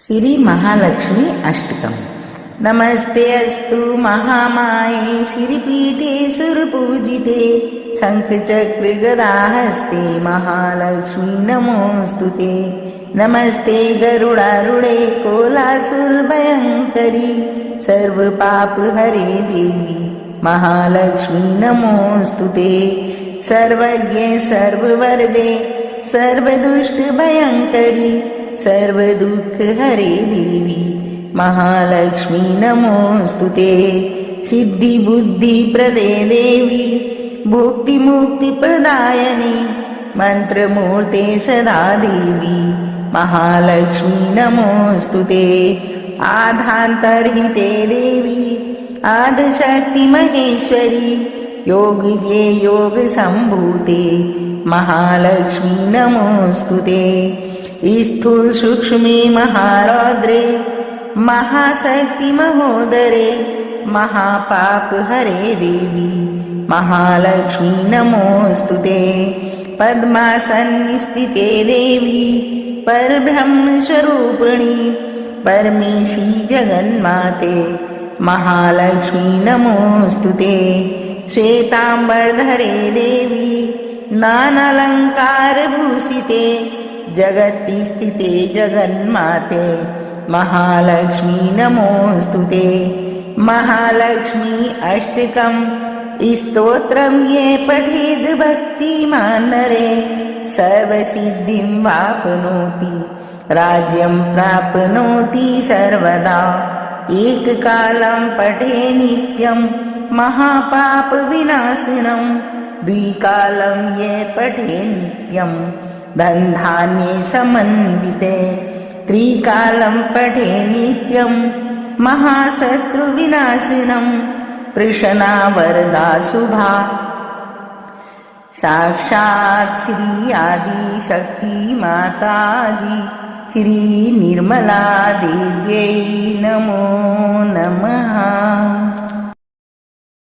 श्री महालक्ष्मी अष्टकम्। नमस्ते अस्तु महामाये श्रीपीठे सुरपूजिते शङ्खचक्रगदाहस्ते महालक्ष्मी नमोऽस्तुते। नमस्ते गरुडारूढे कोलासुरभयङ्करी सर्वपापहरे देवी महालक्ष्मी नमोऽस्तुते। सर्वज्ञे सर्ववरदे सर्वदुष्टभयङ्करी सर्वदुःखहरे देवी महालक्ष्मी नमोऽस्तुते। सिद्धिबुद्धिप्रदे देवी भुक्तिमुक्तिप्रदायिनी मन्त्रमूर्ते सदा देवी महालक्ष्मी नमोऽस्तुते। आधान्तर्हिते देवी आदिशक्तिमहेश्वरी योगिजे योगसम्भूते महालक्ष्मी नमोऽस्तुते। स्थूल सूक्ष्मे महारौद्रे महाशक्ति महोदरे महापापहरे देवी महालक्ष्मी नमोऽस्तुते। पद्मासनस्थिते देवी परब्रह्मस्वरूपिणी परमेशी जगन्माते महालक्ष्मी नमोऽस्तुते। श्वेताम्बरधरे देवी नानालङ्कारभूषिते जगति स्थिते जगन्माते महालक्ष्मी नमोऽस्तुते। महालक्ष्मी अष्टकम् स्तोत्रं ये पठेद् भक्तिमान् नरे सर्वसिद्धिं वाप्नोति राज्यं प्राप्नोति सर्वदा। एककालं पठे नित्यं महापापविनाशनं द्विकालं ये पठे नित्यं धनधान्ये समन्विते त्रिकालं पठे नित्यं महाशत्रुविनाशिनं प्रसन्ना वरदा शुभा। साक्षात् श्री आदिशक्ति माताजी श्री निर्मला देव्यै नमो नमः।